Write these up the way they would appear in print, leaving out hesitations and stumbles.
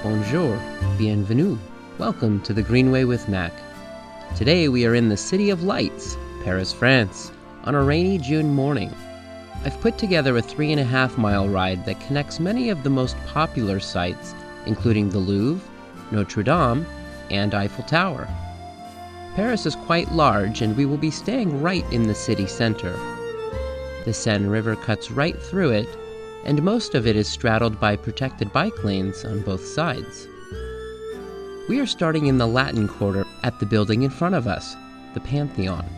bonjour, bienvenue. Welcome to the Greenway with Mac. Today we are in the City of Lights, Paris, France, on a rainy June morning. I've put together a 3.5-mile ride that connects many of the most popular sites, including the Louvre, Notre Dame, and Eiffel Tower. Paris is quite large, and we will be staying right in the city center. The Seine River cuts right through it, and most of it is straddled by protected bike lanes on both sides. We are starting in the Latin Quarter at the building in front of us, the Pantheon.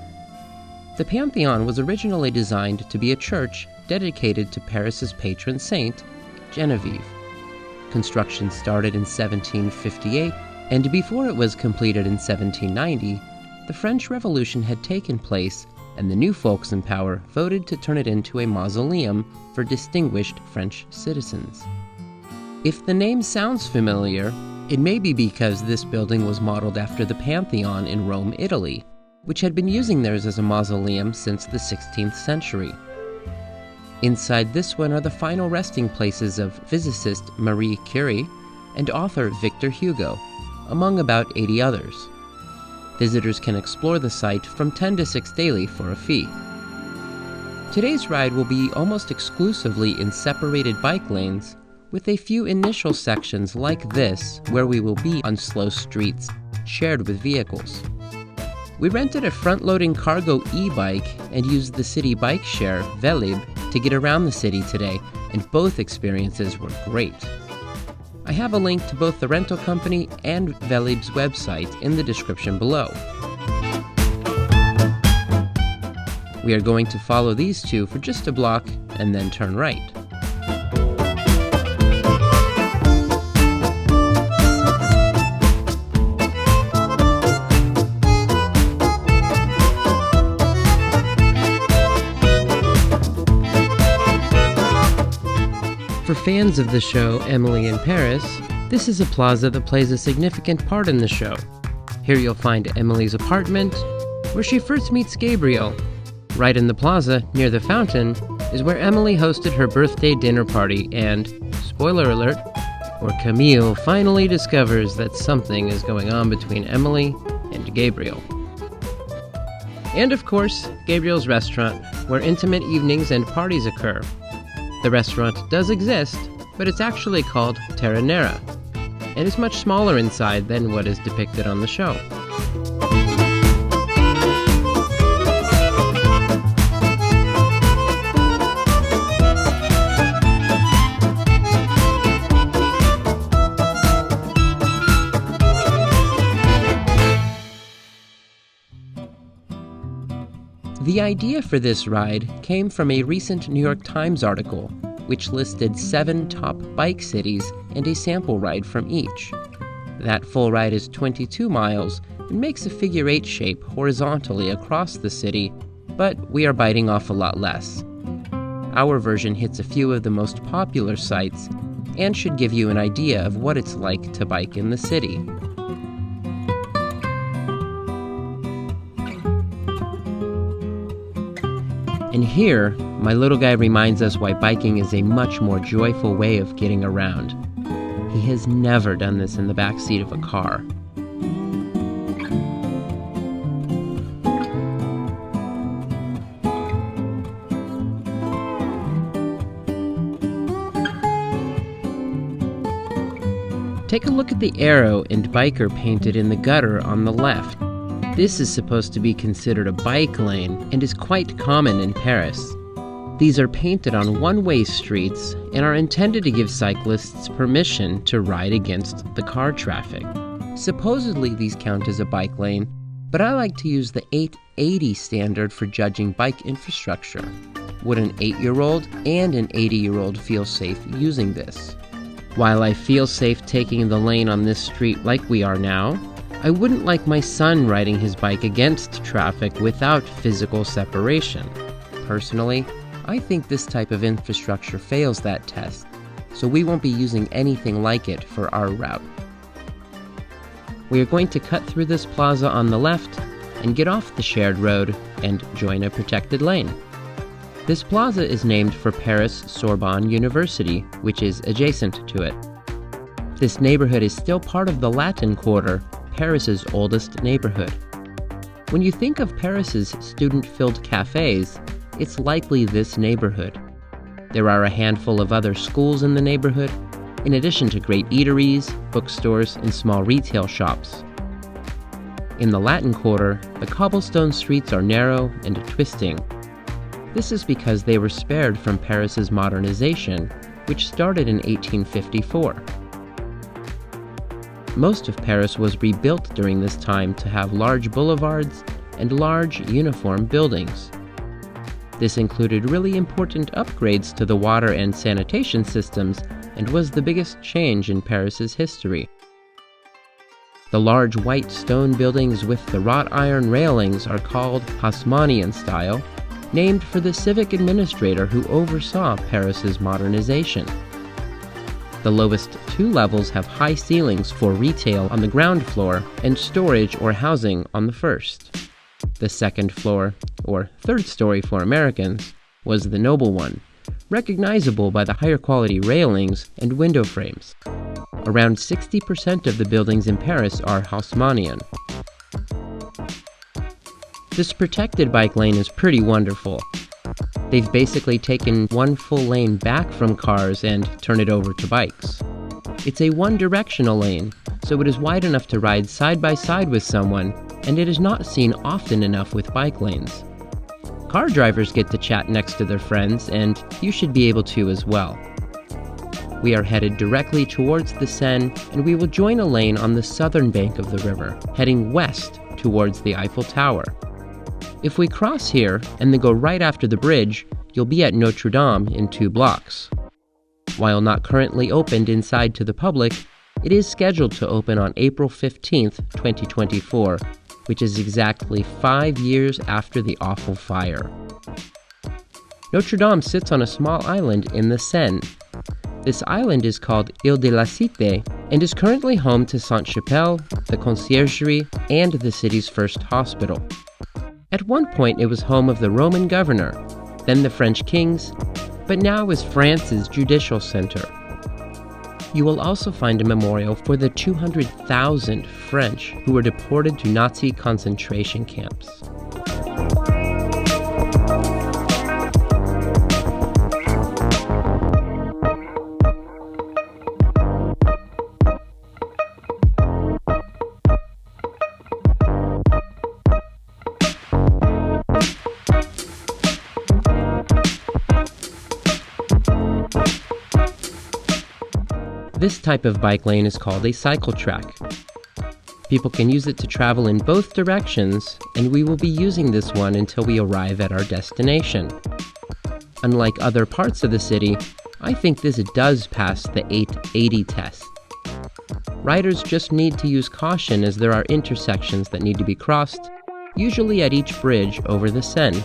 The Pantheon was originally designed to be a church dedicated to Paris's patron saint, Genevieve. Construction started in 1758, and before it was completed in 1790, the French Revolution had taken place, and the new folks in power voted to turn it into a mausoleum for distinguished French citizens. If the name sounds familiar, it may be because this building was modeled after the Pantheon in Rome, Italy, which had been using theirs as a mausoleum since the 16th century. Inside this one are the final resting places of physicist Marie Curie and author Victor Hugo, among about 80 others. Visitors can explore the site from 10 to 6 daily for a fee. Today's ride will be almost exclusively in separated bike lanes, with a few initial sections like this where we will be on slow streets, shared with vehicles. We rented a front-loading cargo e-bike and used the city bike share, Velib, to get around the city today, and both experiences were great. I have a link to both the rental company and Velib's website in the description below. We are going to follow these two for just a block and then turn right. For fans of the show Emily in Paris, this is a plaza that plays a significant part in the show. Here you'll find Emily's apartment, where she first meets Gabriel. Right in the plaza, near the fountain, is where Emily hosted her birthday dinner party and, spoiler alert, where Camille finally discovers that something is going on between Emily and Gabriel. And of course, Gabriel's restaurant, where intimate evenings and parties occur. The restaurant does exist, but it's actually called Terra Nera, and is much smaller inside than what is depicted on the show. The idea for this ride came from a recent New York Times article, which listed 7 top bike cities and a sample ride from each. That full ride is 22 miles and makes a figure-8 shape horizontally across the city, but we are biting off a lot less. Our version hits a few of the most popular sites and should give you an idea of what it's like to bike in the city. And here, my little guy reminds us why biking is a much more joyful way of getting around. He has never done this in the backseat of a car. Take a look at the arrow and biker painted in the gutter on the left. This is supposed to be considered a bike lane and is quite common in Paris. These are painted on one-way streets and are intended to give cyclists permission to ride against the car traffic. Supposedly these count as a bike lane, but I like to use the 880 standard for judging bike infrastructure. Would an 8-year-old and an 80-year-old feel safe using this? While I feel safe taking the lane on this street like we are now, I wouldn't like my son riding his bike against traffic without physical separation. Personally, I think this type of infrastructure fails that test, so we won't be using anything like it for our route. We are going to cut through this plaza on the left and get off the shared road and join a protected lane. This plaza is named for Paris Sorbonne University, which is adjacent to it. This neighborhood is still part of the Latin Quarter, Paris's oldest neighborhood. When you think of Paris's student-filled cafes, it's likely this neighborhood. There are a handful of other schools in the neighborhood, in addition to great eateries, bookstores, and small retail shops. In the Latin Quarter, the cobblestone streets are narrow and twisting. This is because they were spared from Paris's modernization, which started in 1854. Most of Paris was rebuilt during this time to have large boulevards and large uniform buildings. This included really important upgrades to the water and sanitation systems and was the biggest change in Paris's history. The large white stone buildings with the wrought iron railings are called Haussmannian style, named for the civic administrator who oversaw Paris's modernization. The lowest two levels have high ceilings for retail on the ground floor and storage or housing on the first. The second floor, or third story for Americans, was the noble one, recognizable by the higher quality railings and window frames. Around 60% of the buildings in Paris are Haussmannian. This protected bike lane is pretty wonderful. They've basically taken one full lane back from cars and turned it over to bikes. It's a one-directional lane, so it is wide enough to ride side by side with someone, and it is not seen often enough with bike lanes. Car drivers get to chat next to their friends, and you should be able to as well. We are headed directly towards the Seine, and we will join a lane on the southern bank of the river, heading west towards the Eiffel Tower. If we cross here and then go right after the bridge, you'll be at Notre Dame in 2 blocks. While not currently opened inside to the public, it is scheduled to open on April 15th, 2024, which is exactly 5 years after the awful fire. Notre Dame sits on a small island in the Seine. This island is called Ile de la Cité and is currently home to Sainte-Chapelle, the Conciergerie, and the city's first hospital. At one point it was home of the Roman governor, then the French kings, but now is France's judicial center. You will also find a memorial for the 200,000 French who were deported to Nazi concentration camps. This type of bike lane is called a cycle track. People can use it to travel in both directions, and we will be using this one until we arrive at our destination. Unlike other parts of the city, I think this does pass the 880 test. Riders just need to use caution as there are intersections that need to be crossed, usually at each bridge over the Seine.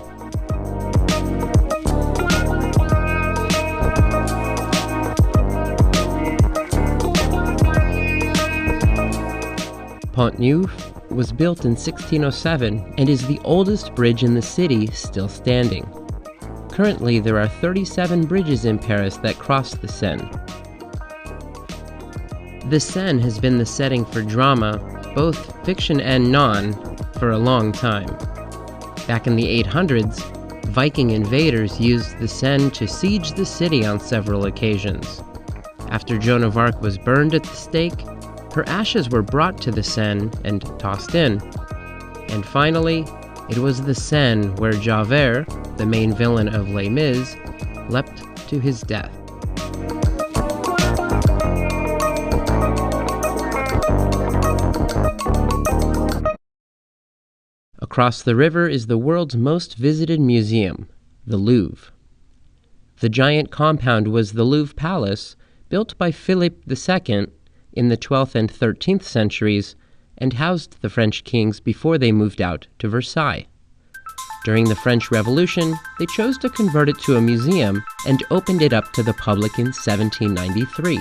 Pont Neuf was built in 1607 and is the oldest bridge in the city still standing. Currently, there are 37 bridges in Paris that cross the Seine. The Seine has been the setting for drama, both fiction and non, for a long time. Back in the 800s, Viking invaders used the Seine to siege the city on several occasions. After Joan of Arc was burned at the stake, her ashes were brought to the Seine and tossed in. And finally, it was the Seine where Javert, the main villain of Les Mis, leapt to his death. Across the river is the world's most visited museum, the Louvre. The giant compound was the Louvre Palace, built by Philip II in the 12th and 13th centuries, and housed the French kings before they moved out to Versailles. During the French Revolution, they chose to convert it to a museum and opened it up to the public in 1793.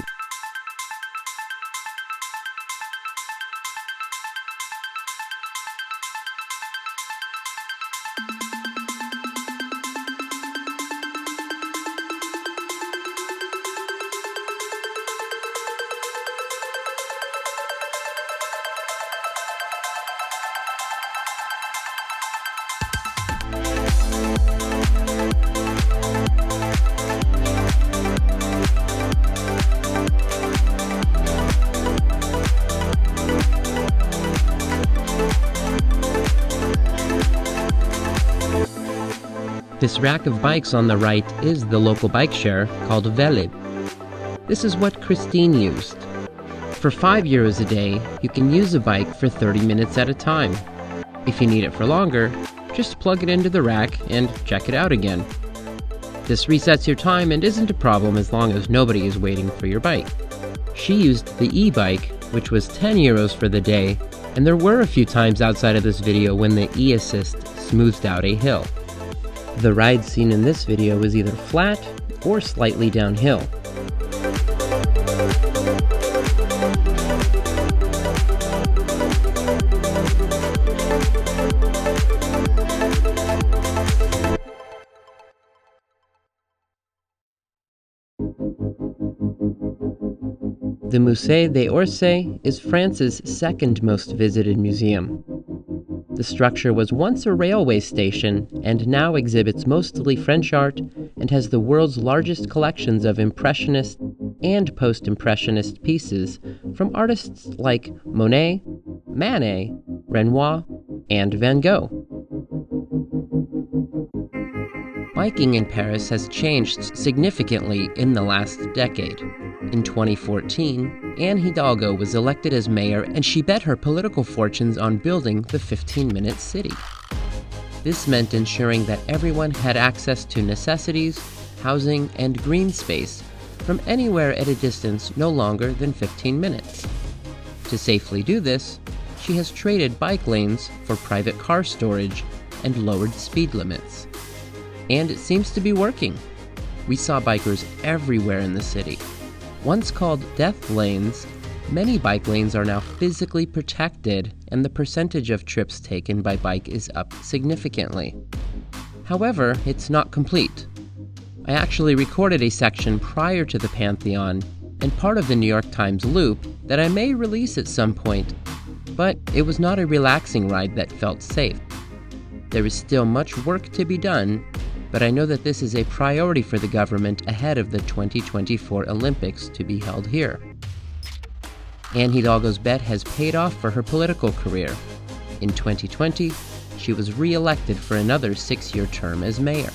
This rack of bikes on the right is the local bike share called Invalides. This is what Christine used. For €5 a day, you can use a bike for 30 minutes at a time. If you need it for longer, just plug it into the rack and check it out again. This resets your time and isn't a problem as long as nobody is waiting for your bike. She used the e-bike, which was €10 for the day, and there were a few times outside of this video when the e-assist smoothed out a hill. The ride seen in this video was either flat or slightly downhill. The Musée d'Orsay is France's second most visited museum. The structure was once a railway station and now exhibits mostly French art and has the world's largest collections of Impressionist and Post-Impressionist pieces from artists like Monet, Manet, Renoir, and Van Gogh. Biking in Paris has changed significantly in the last decade. In 2014, Anne Hidalgo was elected as mayor, and she bet her political fortunes on building the 15-minute city. This meant ensuring that everyone had access to necessities, housing, and green space from anywhere at a distance no longer than 15 minutes. To safely do this, she has traded bike lanes for private car storage and lowered speed limits. And it seems to be working. We saw bikers everywhere in the city. Once called death lanes, many bike lanes are now physically protected, and the percentage of trips taken by bike is up significantly. However, it's not complete. I actually recorded a section prior to the Pantheon and part of the New York Times loop that I may release at some point, but it was not a relaxing ride that felt safe. There is still much work to be done, but I know that this is a priority for the government ahead of the 2024 Olympics to be held here. Anne Hidalgo's bet has paid off for her political career. In 2020, she was re-elected for another 6-year term as mayor.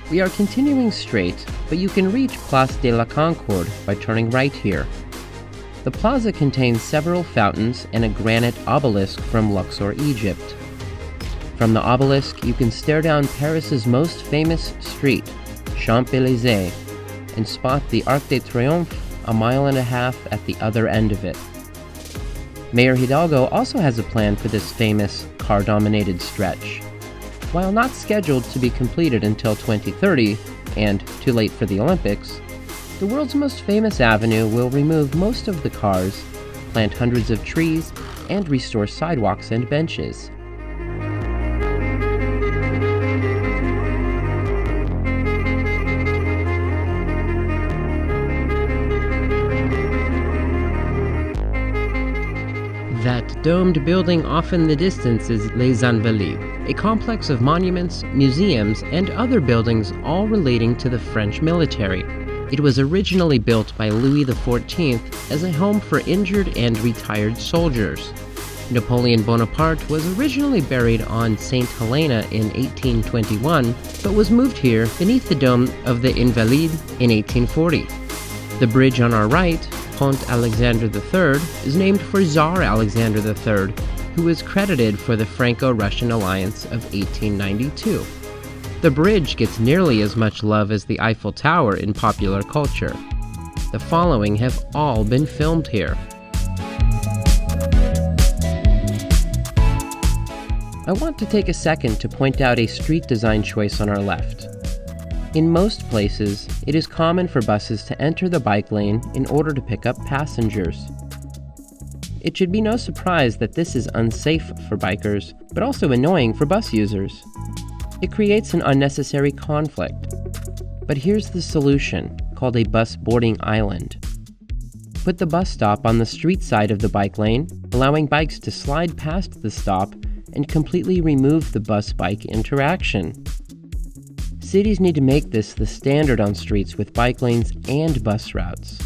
We are continuing straight, but you can reach Place de la Concorde by turning right here. The plaza contains several fountains and a granite obelisk from Luxor, Egypt. From the obelisk, you can stare down Paris's most famous street, Champs-Élysées, and spot the Arc de Triomphe a mile and a half at the other end of it. Mayor Hidalgo also has a plan for this famous car-dominated stretch. While not scheduled to be completed until 2030, and too late for the Olympics, the world's most famous avenue will remove most of the cars, plant hundreds of trees, and restore sidewalks and benches. That domed building off in the distance is Les Invalides, a complex of monuments, museums, and other buildings all relating to the French military. It was originally built by Louis XIV as a home for injured and retired soldiers. Napoleon Bonaparte was originally buried on St. Helena in 1821, but was moved here beneath the dome of the Invalides in 1840. The bridge on our right, Pont Alexandre III, is named for Tsar Alexander III, who is credited for the Franco-Russian alliance of 1892. The bridge gets nearly as much love as the Eiffel Tower in popular culture. The following have all been filmed here. I want to take a second to point out a street design choice on our left. In most places, it is common for buses to enter the bike lane in order to pick up passengers. It should be no surprise that this is unsafe for bikers, but also annoying for bus users. It creates an unnecessary conflict. But here's the solution, called a bus boarding island. Put the bus stop on the street side of the bike lane, allowing bikes to slide past the stop and completely remove the bus-bike interaction. Cities need to make this the standard on streets with bike lanes and bus routes.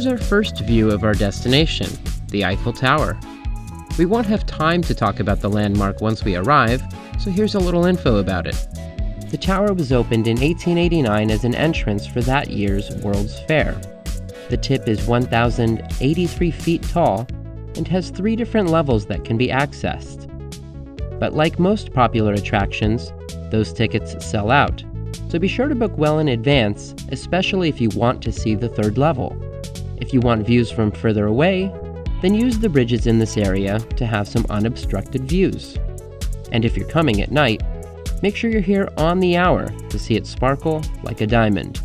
our first view of our destination, the Eiffel Tower. We won't have time to talk about the landmark once we arrive, so here's a little info about it. The tower was opened in 1889 as an entrance for that year's World's Fair. The tip is 1,083 feet tall and has 3 different levels that can be accessed. But like most popular attractions, those tickets sell out, so be sure to book well in advance, especially if you want to see the 3rd level. If you want views from further away, then use the bridges in this area to have some unobstructed views. And if you're coming at night, make sure you're here on the hour to see it sparkle like a diamond.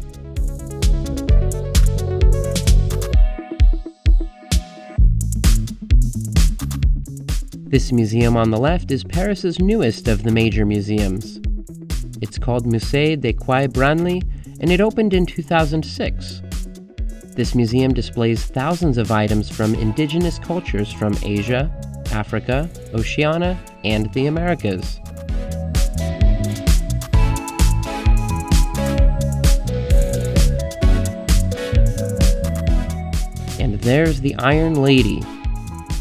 This museum on the left is Paris's newest of the major museums. It's called Musée de Quai Branly, and it opened in 2006. This museum displays thousands of items from indigenous cultures from Asia, Africa, Oceania, and the Americas. And there's the Iron Lady.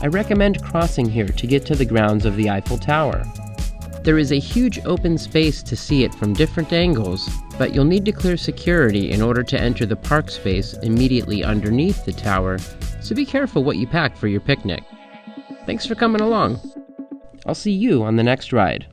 I recommend crossing here to get to the grounds of the Eiffel Tower. There is a huge open space to see it from different angles, but you'll need to clear security in order to enter the park space immediately underneath the tower, so be careful what you pack for your picnic. Thanks for coming along. I'll see you on the next ride.